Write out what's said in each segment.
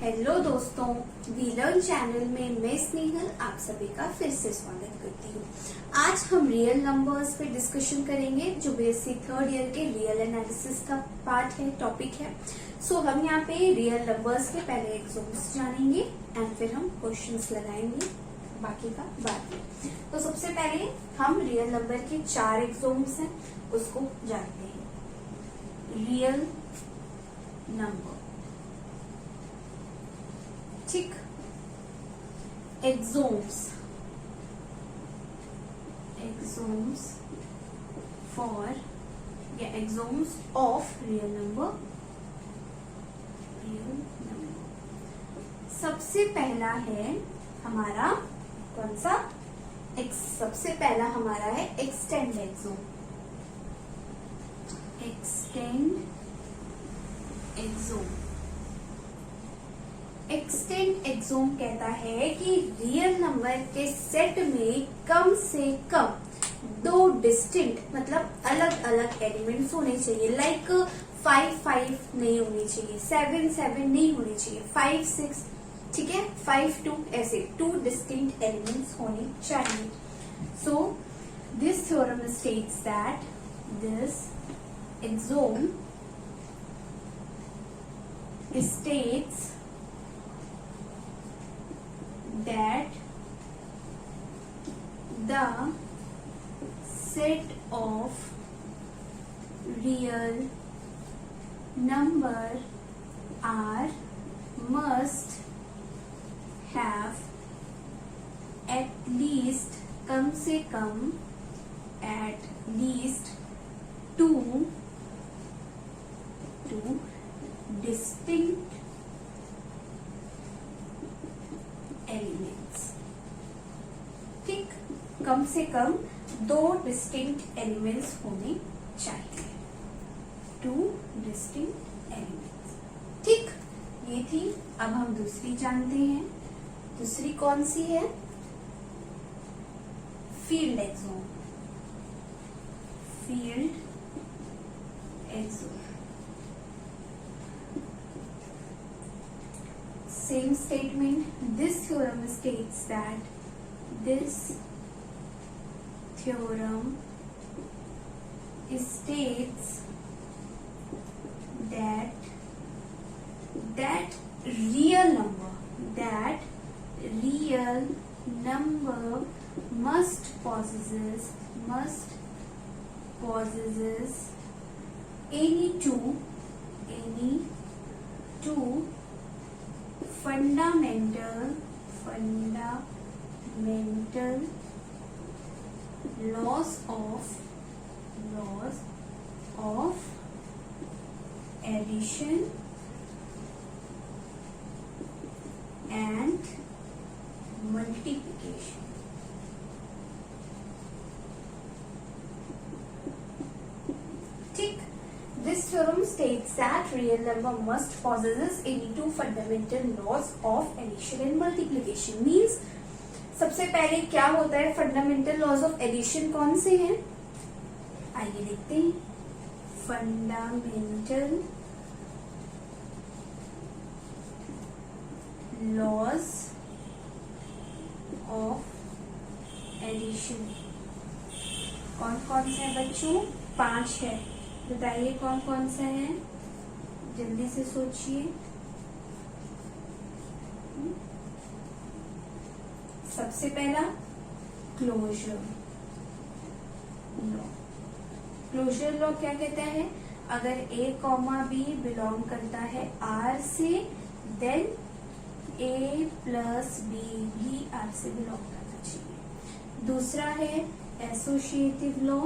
Hello दोस्तों, we learn channel में मैं स्नेहल आप सभी का फिर से स्वागत करती हूँ। आज हम रियल नंबर्स पे डिस्कशन करेंगे जो बीएससी थर्ड ईयर के रियल एनालिसिस का पार्ट है, टॉपिक है। सो हम यहाँ पे रियल नंबर्स के पहले एग्जाम्स जानेंगे एंड फिर हम क्वेश्चंस लगाएंगे, बाकी का बाद में। तो सबसे पहले हम रियल नंबर के 4 एग्जाम्स हैं उसको जानते हैं। रियल नंबर, ठीक। एग्जाम्स फॉर या एग्जाम्स ऑफ रियल नंबर। सबसे पहला है हमारा कौन सा? सबसे पहला हमारा है एक्सटेंड एग्जाम। एक्सटेंड एग्जाम कहता है कि रियल नंबर के सेट में कम से कम 2 डिस्टिंक्ट मतलब अलग अलग एलिमेंट्स होने चाहिए। लाइक 5 नहीं होनी चाहिए, 7 नहीं होनी चाहिए, 5 ठीक है, 5 ऐसे 2 डिस्टिंक्ट एलिमेंट्स होने चाहिए। So this theorem states that this exam states that the set of real number R must have at least कम से कम at least two distinct elements, ठीक। कम से कम 2 डिस्टिंक्ट एलिमेंट्स होने चाहिए, 2 डिस्टिंक्ट एलिमेंट्स, ठीक। ये थी। अब हम दूसरी जानते हैं। दूसरी कौन सी है? Field exam. Same statement. This theorem states that real number must possesses any two fundamental laws of addition and multiplication। ठीक। This theorem states that real number must possesses any 2 fundamental laws of addition and multiplication। Means सबसे पहले क्या होता है? Fundamental laws of addition कौन से हैं? आइए देखते हैं। फंडामेंटल लॉज ऑफ एडिशन कौन कौन से हैं बच्चों? 5 है। बताइए कौन कौन सा है, जल्दी से सोचिए। सबसे पहला क्लोजर लॉ क्या कहता है? अगर A, B बिलोंग करता है R से, देन A प्लस B भी R से बिलोंग करना चाहिए। दूसरा है एसोसिएटिव लॉ।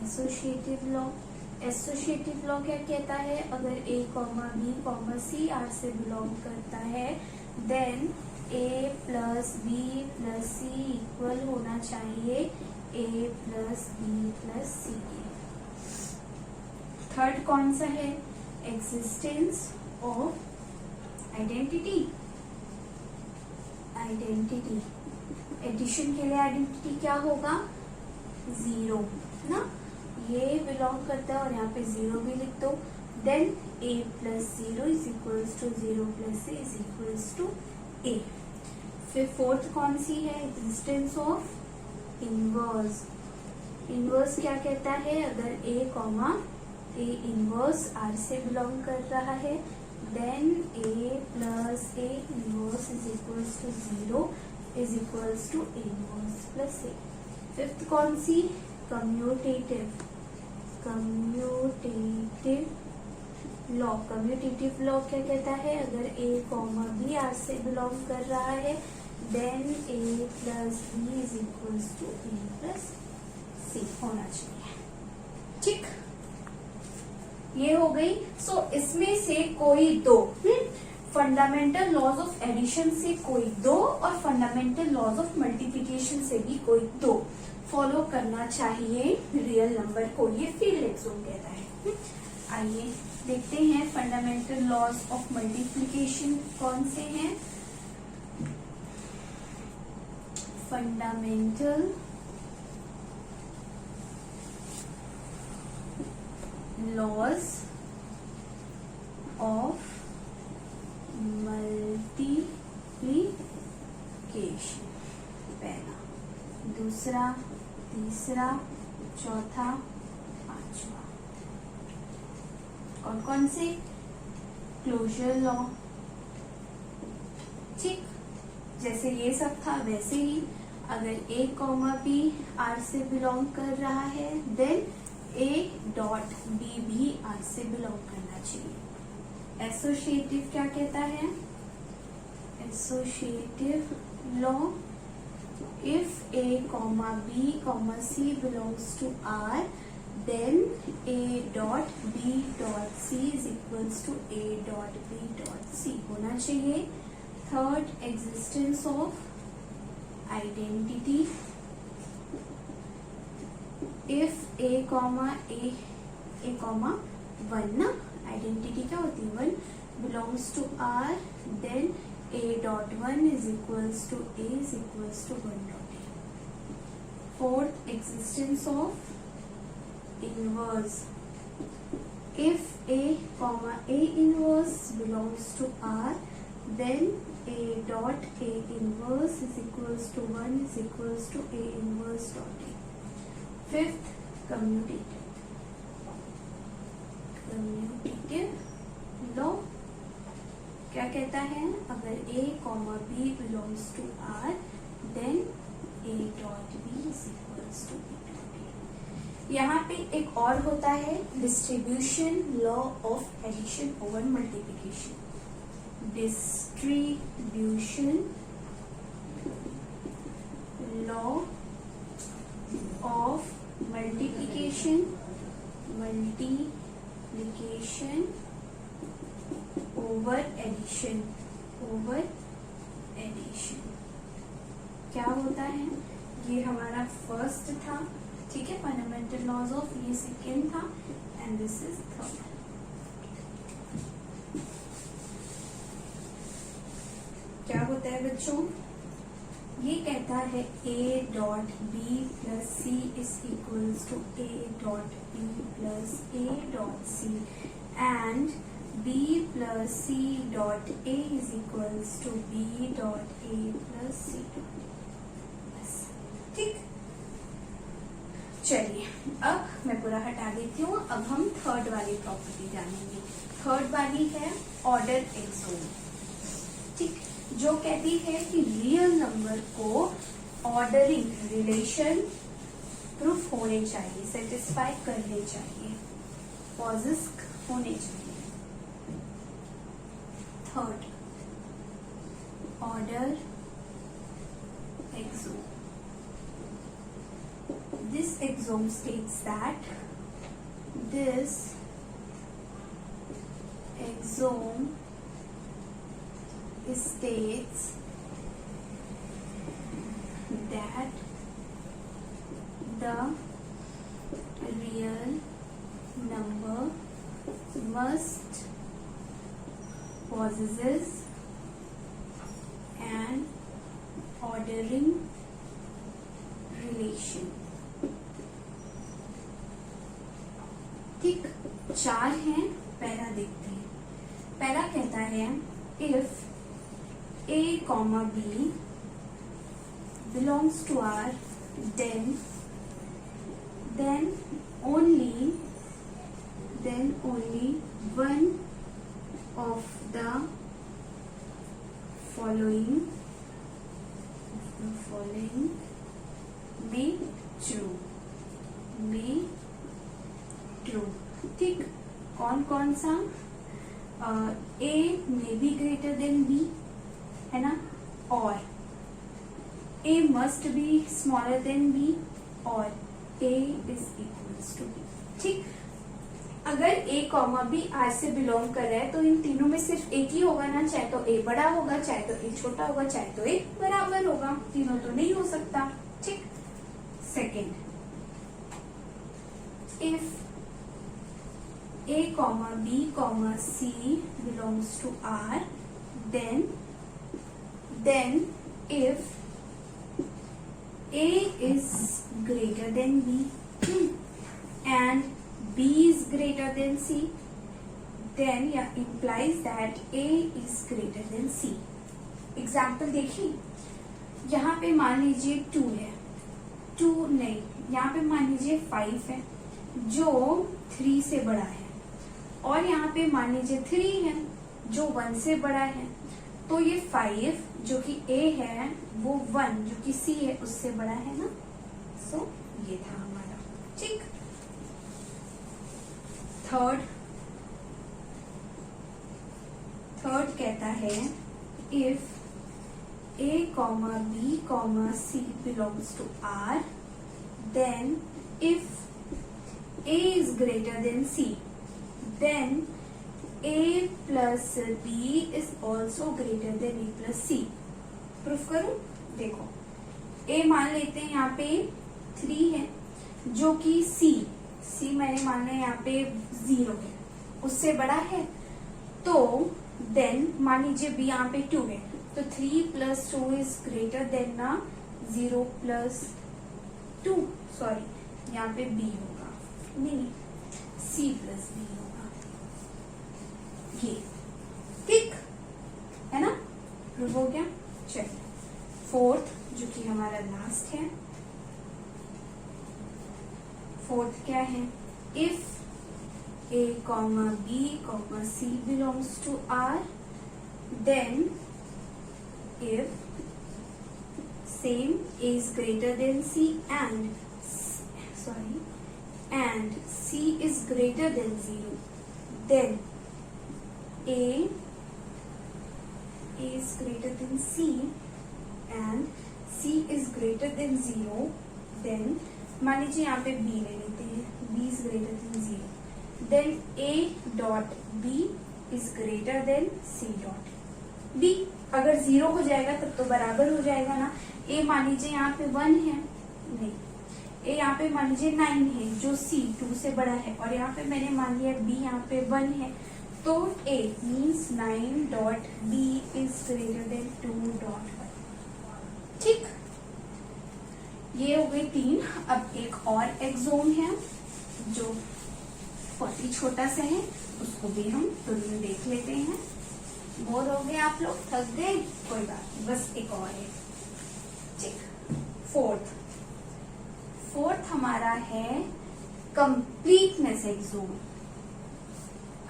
एसोसिएटिव लॉ क्या कहता है? अगर A, B, C R से बिलोंग करता है, then A plus B plus C equal होना चाहिए A plus B plus C के। थर्ड कौन सा है? Existence of identity. एडिशन के लिए आइडेंटिटी क्या होगा? 0 ना। ये बिलोंग करता है और यहाँ पे 0 भी लिख दो। Then a plus 0 is equals to 0 plus a is equals to a। फिर फोर्थ कौन सी है, एग्जिस्टेंस ऑफ इनवर्स। इनवर्स क्या कहता है, अगर a comma a inverse r से बिलोंग कर रहा है then a plus a inverse is equals to 0 is equals to a inverse plus a। Fifth कौन सी, कम्यूटेटिव लॉ। कम्यूटेटिव लॉ क्या कहता है, अगर a कॉमा b r से बिलोंग कर रहा है then a plus b is equals to a plus c होना चाहिए। ठीक, ये हो गई। सो इसमें से कोई दो फंडामेंटल लॉज ऑफ एडिशन से कोई दो और फंडामेंटल लॉज ऑफ मल्टीप्लिकेशन से भी कोई दो फॉलो करना चाहिए रियल नंबर को, ये फील्ड एक्सोम कहता है। आइए देखते हैं फंडामेंटल लॉज ऑफ मल्टीप्लिकेशन कौन से हैं। फंडामेंटल लॉज ऑफ मल्टीप्लिकेशन, पहला, दूसरा, तीसरा, चौथा, पांचवा। कौन कौन से, क्लोजर लॉ। ठीक, जैसे ये सब था वैसे ही अगर a कॉमा b r से बिलोंग कर रहा है देन a डॉट b भी r से बिलोंग करना चाहिए। एसोसिएटिव क्या कहता है, associative law, if a comma b comma c belongs to r then a dot b dot c is equals to a dot b dot c होना चाहिए। Third, existence of identity, if a comma a comma 1 ना, identity क्या होती है 1, belongs to r then a dot 1 is equals to a is equals to 1 dot a। Fourth, existence of inverse, if a comma a inverse belongs to r then a dot a inverse is equals to 1 is equals to a inverse dot a। Fifth, commutative law क्या कहता है, अगर a comma b belongs to r then a dot b is equals to b dot a। यहाँ पे एक और होता है distribution law of addition over multiplication. Distribution law of multiplication over addition क्या होता है, ये हमारा फर्स्ट था, ठीक है, फंडामेंटल लॉज ऑफ, ये सेकेंड था एंड दिस इज थर्ड। क्या होता है बच्चों, ये कहता है a dot b plus c is equals to a dot b plus a dot c and b plus c dot a is equals to b dot a plus c dot बस। ठीक, चलिए अब मैं पूरा हटा देती हूँ। अब हम थर्ड वाली प्रॉपर्टी जानेंगे। थर्ड वाली है ऑर्डर एक्सोम। ठीक, जो कहती है कि रियल नंबर को ऑर्डरिंग रिलेशन प्रूफ होने चाहिए, सेटिस्फाई करने चाहिए, पॉजेस होने चाहिए। Third, order exome. This axiom states that this axiom states that the real number must possesses an ordering relation। ठीक, चार हैं, पहला कहता है if a comma b belongs to R, then only one of the following may true. ठीक, कौन कौन सा? A may be greater than B, है ना, और A must be smaller than B, और A is equals to B. ठीक, अगर A कॉमा B R से बिलोंग कर रहा है तो इन तीनों में सिर्फ एक ही होगा ना, चाहे तो A बड़ा होगा, चाहे तो A छोटा होगा, चाहे तो A बराबर होगा, तीनों तो नहीं हो सकता. ठीक. Second, if A comma B comma C belongs to R, then if A is greater than B and B is greater than C, then implies that A is greater than C. Example देखिए, यहाँ पे मान लीजिए 2 है, 2 नहीं, यहाँ पे मान लीजिए 5 है जो 3 से बड़ा है, और यहाँ पे मान लीजिए 3 है जो 1 से बड़ा है. तो ये 5 जो कि A है वो 1 जो कि C है उससे बड़ा है ना. सो ये था हमारा. ठीक. थर्ड कहता है if A comma B comma C belongs to R, then if A is greater than C, then A plus B is also greater than A plus C. Proof करूं? देखो, A मान लेते हैं यहाँ पे 3 है जो कि C मैंने मान लिया यहाँ पे 0 है, उससे बड़ा है. तो देन मान लीजिए B यहाँ पे 2 है, तो 3 plus 2 is greater than ना 0 plus 2. सॉरी, यहाँ पे B होगा, नहीं C plus B होगा. ये ठीक है ना, प्रूव हो गया. चलिए फोर्थ जो कि हमारा लास्ट है. फोर्थ क्या है? If A comma B comma C belongs to R, then if same A is greater than C and C is greater than 0, then A is greater than C and C is greater than 0, then मान लीजिए यहाँ पे B ले लेते हैं, B is greater than 0, then A dot B is greater than C dot B. अगर 0 हो जाएगा तब तो बराबर हो जाएगा ना. A मान लीजिए यहाँ पे 1 है, नहीं, A यहाँ पे मान लीजिए 9 है जो C 2 से बड़ा है, और यहाँ पे मैंने मान लिया B यहाँ पे 1 है, तो A means 9 dot B is greater than 2 dot 1. ठीक, ये हो गई 3. अब एक और एक्सोम है जो बहुत ही छोटा सा है, उसको भी हम तुरंत देख लेते हैं. बोर हो गए आप लोग, थक गए, कोई बात नहीं, बस एक और है. ठीक. फोर्थ हमारा है कंप्लीटनेस एक्सोम.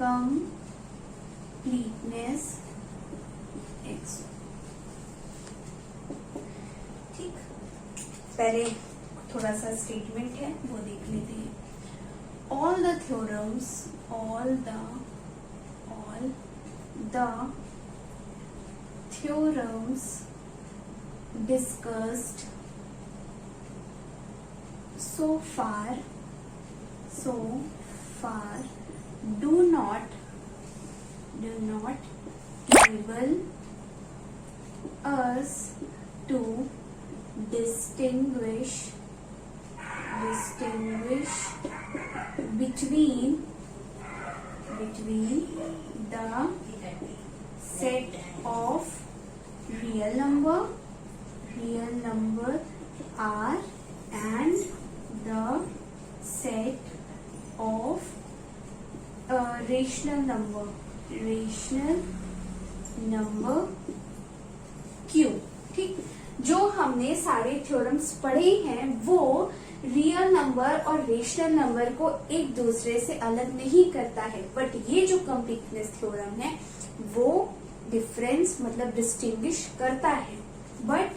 completeness exome. ठीक, पहले थोड़ा सा स्टेटमेंट है वो देख लेते हैं. all the theorems discussed so far do not enable us to distinguish between the set of real number R and the set of rational number rational number Q. ठीक, जो हमने सारे थ्योरम्स पढ़े हैं वो रियल नंबर और rational number को एक दूसरे से अलग नहीं करता है, बट ये जो कंप्लीटनेस थ्योरम है वो डिफरेंस मतलब डिस्टिंग्विश करता है। But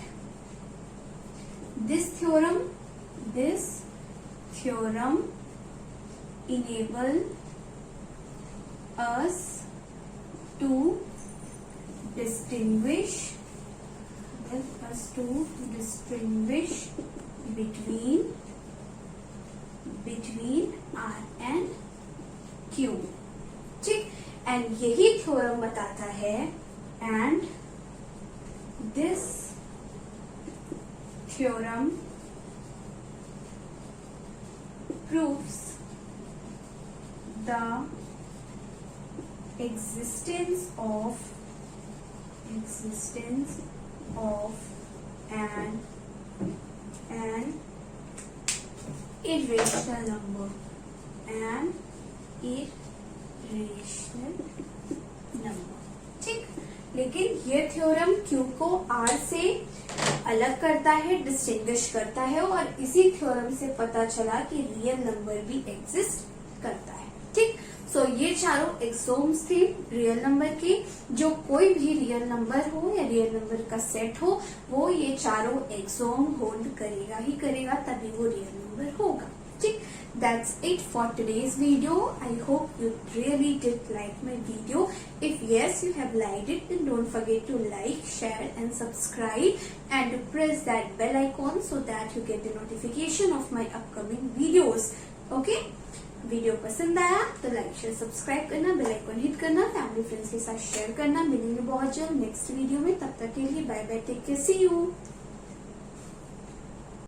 this theorem enable us to distinguish between R and Q। ठीक, एंड यही थ्योरम बताता है and this theorem proves the existence of an irrational number, ठीक। लेकिन ये थ्योरम Q को R से अलग करता है, डिस्टिंग्विश करता है, और इसी थ्योरम से पता चला कि रियल नंबर भी एग्जिस्ट करता है। ठीक, सो ये चारों एक्सोम्स थे रियल नंबर के। जो कोई भी रियल नंबर हो या रियल नंबर का सेट हो वो ये चारों एक्सोम होल्ड करेगा ही करेगा, तभी वो रियल नंबर होगा। ठीक, that's it for today's video. I hope you really did like my video. If yes, you have liked it, then don't forget to like, share and subscribe and press that bell icon so that you get the notification of my upcoming videos. Okay? Video पसंद आया तो like share subscribe करना, bell icon hit करना, family friends के साथ share करना। मिलेंगे बहुत जल्द नेक्स्ट वीडियो में, तब तक के लिए bye bye, take care, see you.